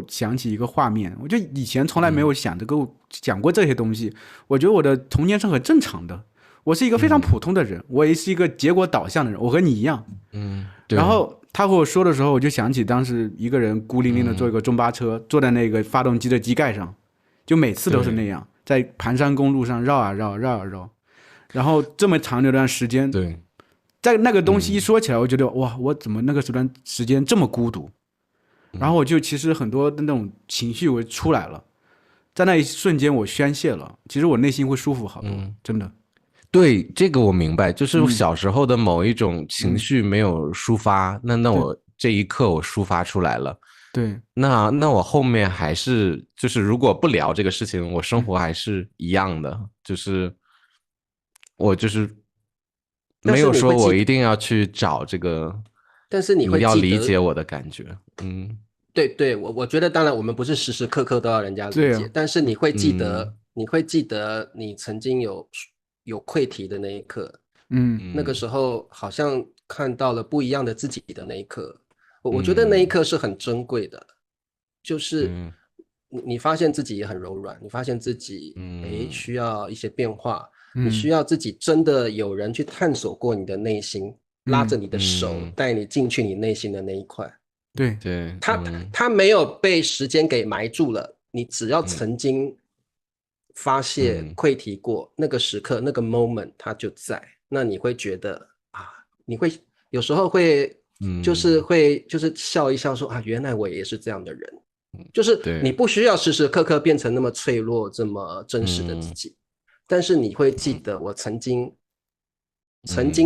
想起一个画面，我就以前从来没有讲过这些东西，我觉得我的童年是很正常的，我是一个非常普通的人，我也是一个结果导向的人，我和你一样。然后他和我说的时候，我就想起当时一个人孤零零的坐一个中巴车，坐在那个发动机的机盖上，就每次都是那样，在盘山公路上绕啊绕，然后这么长的一段时间，对，在那个东西一说起来，我觉得哇，我怎么那个段时间这么孤独？然后我就其实很多的那种情绪我出来了，在那一瞬间我宣泄了，其实我内心会舒服好多，真的。对，这个我明白，就是小时候的某一种情绪没有抒发，那我这一刻我抒发出来了。对，那我后面还是就是如果不聊这个事情，我生活还是一样的，就是我就是没有说我一定要去找这个，但是你会要理解我的感觉，对，我觉得当然我们不是时时刻刻都要人家理解，但是你会记得，你曾经有溃堤的那一刻，那个时候好像看到了不一样的自己的那一刻，我觉得那一刻是很珍贵的，就是你发现自己也很柔软，你发现自己需要一些变化，你需要自己真的有人去探索过你的内心，拉着你的手带你进去你内心的那一块。对，他没有被时间给埋住了，你只要曾经发泄溃堤过，那个时刻那个 moment 它就在，那你会觉得你会有时候会就是笑一笑说原来我也是这样的人，就是你不需要时时刻刻变成那么脆弱这么真实的自己，但是你会记得我曾经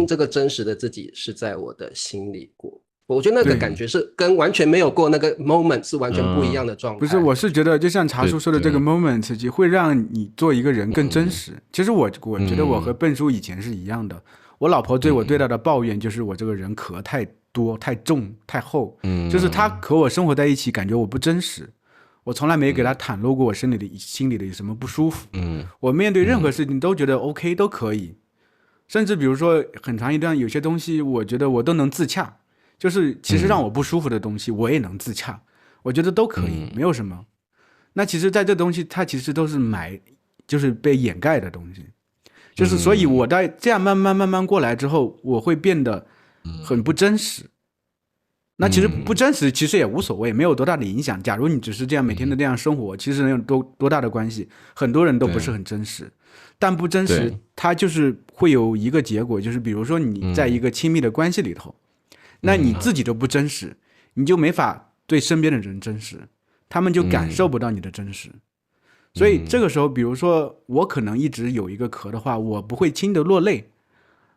这个真实的自己是在我的心里过。我觉得那个感觉是跟完全没有过那个 moment 是完全不一样的状态。不是，我是觉得就像茶叔说的这个 moment 会让你做一个人更真实。其实我觉得我和笨叔以前是一样的，我老婆对我最大的抱怨就是我这个人壳太多太重太厚，就是她和我生活在一起感觉我不真实，我从来没给她袒露过我心里的什么不舒服，我面对任何事情都觉得 OK 都可以，甚至比如说很长一段有些东西我觉得我都能自洽，就是其实让我不舒服的东西我也能自洽，我觉得都可以，没有什么。那其实在这东西它其实都是就是被掩盖的东西，就是所以我在这样慢慢过来之后，我会变得很不真实。那其实不真实其实也无所谓，没有多大的影响。假如你只是这样每天的这样生活，其实能有多大的关系？很多人都不是很真实，但不真实它就是会有一个结果，就是比如说你在一个亲密的关系里头，那你自己都不真实，你就没法对身边的人真实，他们就感受不到你的真实。所以这个时候比如说我可能一直有一个壳的话，我不会轻得落泪，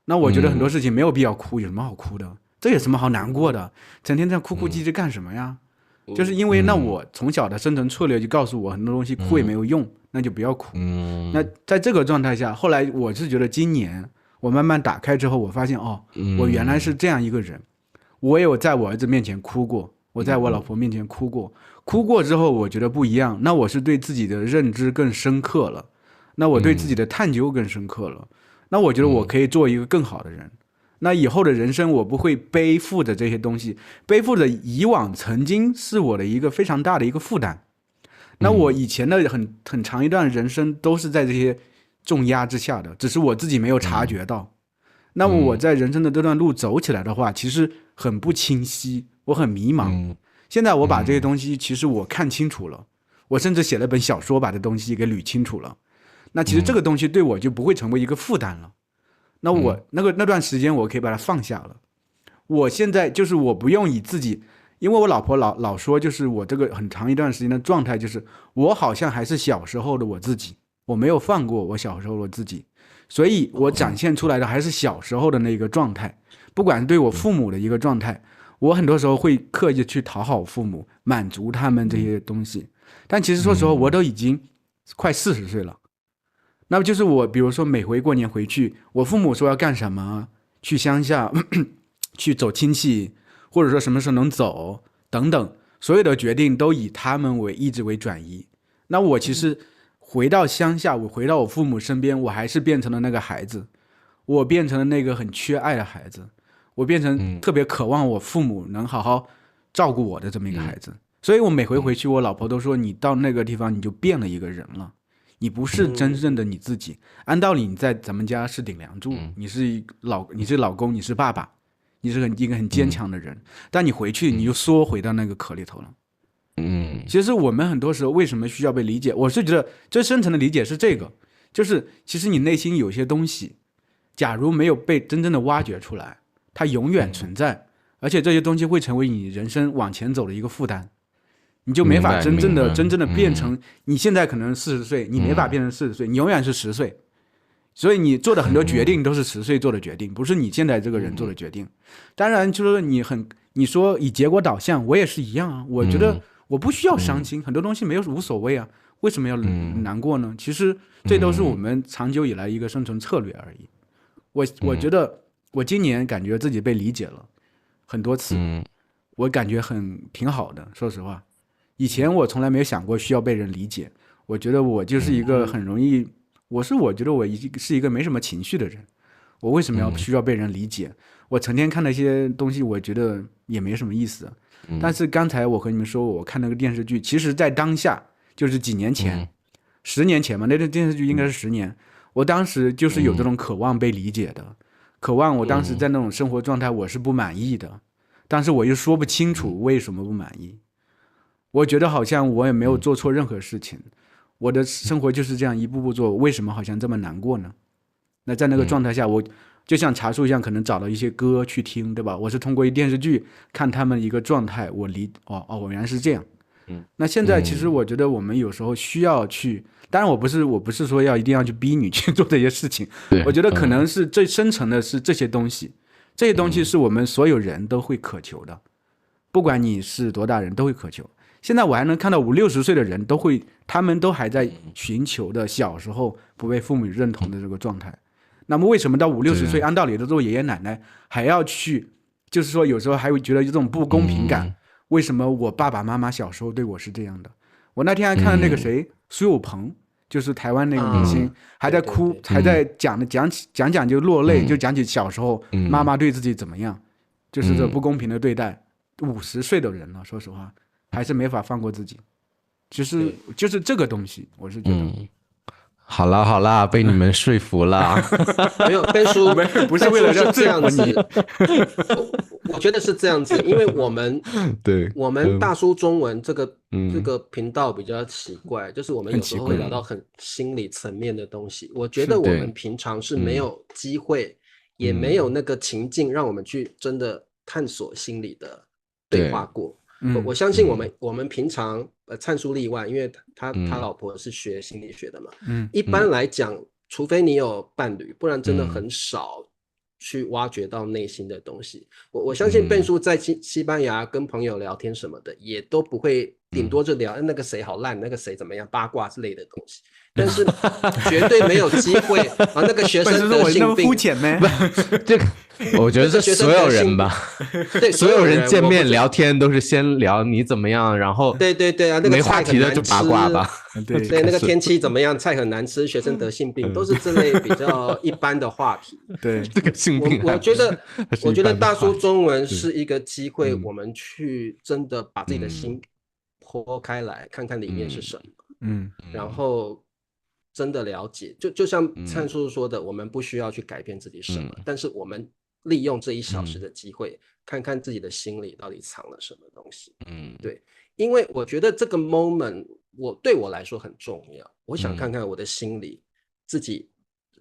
那我觉得很多事情没有必要哭，有什么好哭的？这有什么好难过的？整天这样哭哭唧唧干什么呀？就是因为那我从小的生存策略就告诉我很多东西哭也没有用，那就不要哭。那在这个状态下，后来我是觉得今年我慢慢打开之后，我发现我原来是这样一个人。我也有在我儿子面前哭过，我在我老婆面前哭过，哭过之后我觉得不一样，那我是对自己的认知更深刻了，那我对自己的探究更深刻了，那我觉得我可以做一个更好的人。那以后的人生我不会背负着这些东西，背负着以往曾经是我的一个非常大的一个负担。那我以前的很长一段人生都是在这些重压之下的，只是我自己没有察觉到。那么我在人生的这段路走起来的话，其实很不清晰，我很迷茫。现在我把这些东西其实我看清楚了，我甚至写了本小说把这东西给捋清楚了。那其实这个东西对我就不会成为一个负担了。那我那段时间我可以把它放下了。我现在就是我不用以自己，因为我老婆老说，就是我这个很长一段时间的状态就是我好像还是小时候的我自己，我没有放过我小时候的自己，所以我展现出来的还是小时候的那个状态。不管是对我父母的一个状态，我很多时候会刻意去讨好父母，满足他们这些东西。但其实说实话，我都已经快40岁了。那么就是我比如说每回过年回去，我父母说要干什么，去乡下去走亲戚，或者说什么时候能走等等，所有的决定都以他们为一直为转移。那我其实回到乡下，我回到我父母身边，我还是变成了那个孩子，我变成了那个很缺爱的孩子，我变成特别渴望我父母能好好照顾我的这么一个孩子。所以我每回回去，我老婆都说你到那个地方你就变了一个人了，你不是真正的你自己。按道理你在咱们家是顶梁柱，你是老公，你是爸爸，你是一个很坚强的人，但你回去你就缩回到那个壳里头了。其实我们很多时候为什么需要被理解，我是觉得最深层的理解是这个，就是其实你内心有些东西假如没有被真正的挖掘出来，它永远存在，而且这些东西会成为你人生往前走的一个负担，你就没法真正的变成你现在可能40岁，你没法变成40岁，你永远是10岁。所以你做的很多决定都是10岁做的决定，不是你现在这个人做的决定。当然，就是你说以结果导向，我也是一样啊。我觉得我不需要伤心，很多东西无所谓啊，为什么要难过呢？其实这都是我们长久以来一个生存策略而已。我觉得我今年感觉自己被理解了很多次，我感觉挺好的。说实话，以前我从来没有想过需要被人理解。我觉得我就是一个很容易。我觉得我是一个没什么情绪的人，我为什么需要被人理解？我成天看那些东西，我觉得也没什么意思。但是刚才我和你们说，我看那个电视剧，其实在当下就是几年前，10年前嘛，那个电视剧应该是10年。我当时就是有这种渴望被理解的，渴望我当时在那种生活状态我是不满意的，但是我又说不清楚为什么不满意。我觉得好像我也没有做错任何事情。我的生活就是这样一步步做，为什么好像这么难过呢？那在那个状态下，我就像茶树一样，可能找到一些歌去听，对吧？我是通过电视剧看他们一个状态，我原来是这样。那现在其实我觉得我们有时候需要去，当然我不是说一定要去逼你去做这些事情，我觉得可能是最深层的是这些东西，这些东西是我们所有人都会渴求的，不管你是多大人都会渴求。现在我还能看到50、60岁的人他们都还在寻求的小时候不被父母认同的这个状态。那么为什么到50、60岁，按道理都做爷爷奶奶还要去，就是说有时候还会觉得这种不公平感？为什么我爸爸妈妈小时候对我是这样的？我那天还看到那个谁，苏有朋，就是台湾那个明星，还在哭，还在讲就落泪，就讲起小时候妈妈对自己怎么样，就是这不公平的对待。50岁的人了，说实话。还是没法放过自己，就是这个东西，我是觉得。好啦，被你们说服了。没有背书，不是为了要这样子。我觉得是这样子，因为我们大叔中文这个频道比较奇怪，就是我们有时候会聊到很心理层面的东西。我觉得我们平常是没有机会，也没有那个情境让我们去真的探索心理的对话过。我相信我们平常灿叔例外，因为他老婆是学心理学的嘛。一般来讲，除非你有伴侣，不然真的很少去挖掘到内心的东西。我相信Ben叔在西班牙跟朋友聊天什么的，也都不会，顶多就聊那个谁好烂，那个谁怎么样，八卦之类的东西。但是绝对没有机会啊！那个学生得性病，肤浅吗？这个我觉得是所有人吧，对，所有人见面聊天都是先聊你怎么样，然后对啊，那个没话题的就八卦吧。对，那个天气怎么样？菜很难吃，学生得性病，都是这类比较一般的话题。对，这个性病，我觉得大叔中文是一个机会，我们去真的把自己的心剖开来，看看里面是什么。然后真的了解，就像灿叔说的，我们不需要去改变自己什么，但是我们利用这1小时的机会，看看自己的心里到底藏了什么东西。对，因为我觉得这个 moment 对我来说很重要，我想看看我的心里，自己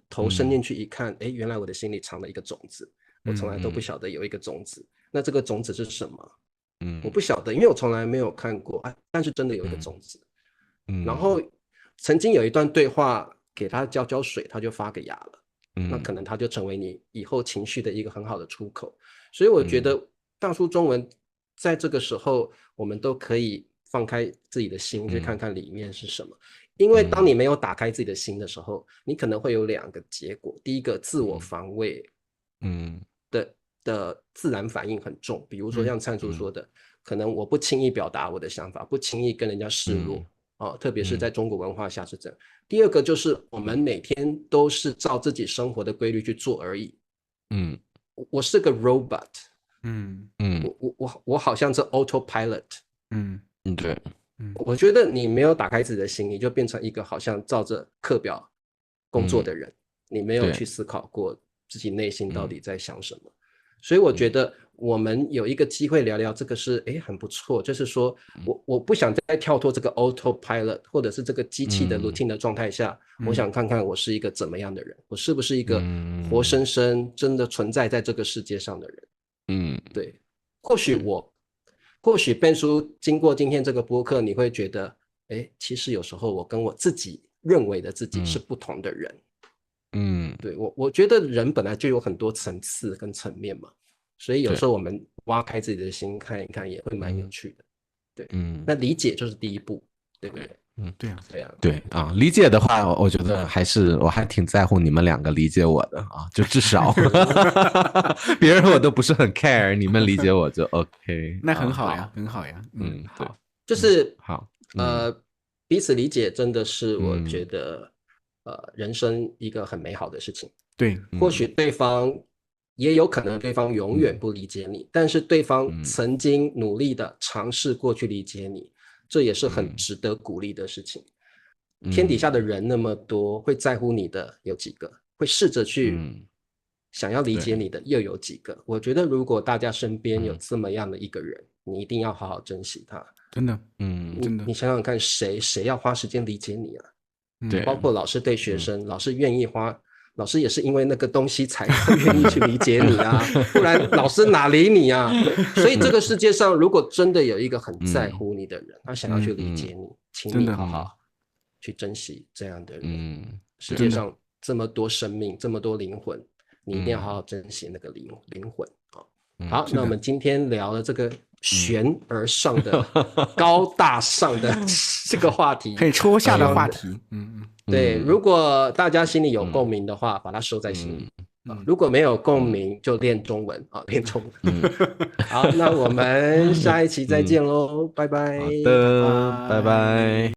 头伸进去一看，原来我的心里藏了一个种子，我从来都不晓得有一个种子。那这个种子是什么？我不晓得，因为我从来没有看过，但是真的有一个种子。然后曾经有一段对话，给他浇水，他就发个芽了。那可能他就成为你以后情绪的一个很好的出口。所以我觉得大叔中文在这个时候，我们都可以放开自己的心，去看看里面是什么。因为当你没有打开自己的心的时候，你可能会有2个结果。第一个，自我防卫的自然反应很重，比如说像灿叔说的，可能我不轻易表达我的想法，不轻易跟人家示弱。特别是在中国文化下是这样。第二个就是我们每天都是照自己生活的规律去做而已。我是个 robot。我好像是 autopilot。对。我觉得你没有打开自己的心，你就变成一个好像照着课表工作的人，你没有去思考过自己内心到底在想什么。所以我觉得我们有一个机会聊聊这个是很不错，就是说我不想再跳脱这个 autopilot 或者是这个机器的 routine 的状态下，我想看看我是一个怎么样的人，我是不是一个活生生真的存在在这个世界上的人。对，或许Ben叔经过今天这个播客，你会觉得其实有时候我跟我自己认为的自己是不同的人。对，我觉得人本来就有很多层次跟层面嘛，所以有时候我们挖开自己的心看一看也会蛮有趣的。对，那理解就是第一步，对不对？对啊，对啊，对啊，理解的话，我觉得我还挺在乎你们两个理解我的啊，就至少别人我都不是很 care， 你们理解我就 OK， 那很好呀，很好呀。好，就是好，彼此理解真的是我觉得人生一个很美好的事情。对，或许对方也有可能对方永远不理解你，但是对方曾经努力的尝试过去理解你，这也是很值得鼓励的事情。天底下的人那么多，会在乎你的有几个？会试着去想要理解你的又有几个？我觉得如果大家身边有这么样的一个人，你一定要好好珍惜他。真的，真的，你想想看，谁要花时间理解你啊？对，包括老师对学生，老师愿意花，老师也是因为那个东西才愿意去理解你啊，不然老师哪理你啊？所以这个世界上，如果真的有一个很在乎你的人，他想要去理解你，请你好好去珍惜这样的人。世界上这么多生命，这么多灵魂，你一定要好好珍惜那个灵魂。好，那我们今天聊了这个悬而上的、高大上的这个话题，很抽象的话题。对，如果大家心里有共鸣的话，把它收在心里。如果没有共鸣，就练中文啊，练中文。好，那我们下一期再见喽，拜拜。好的，拜拜。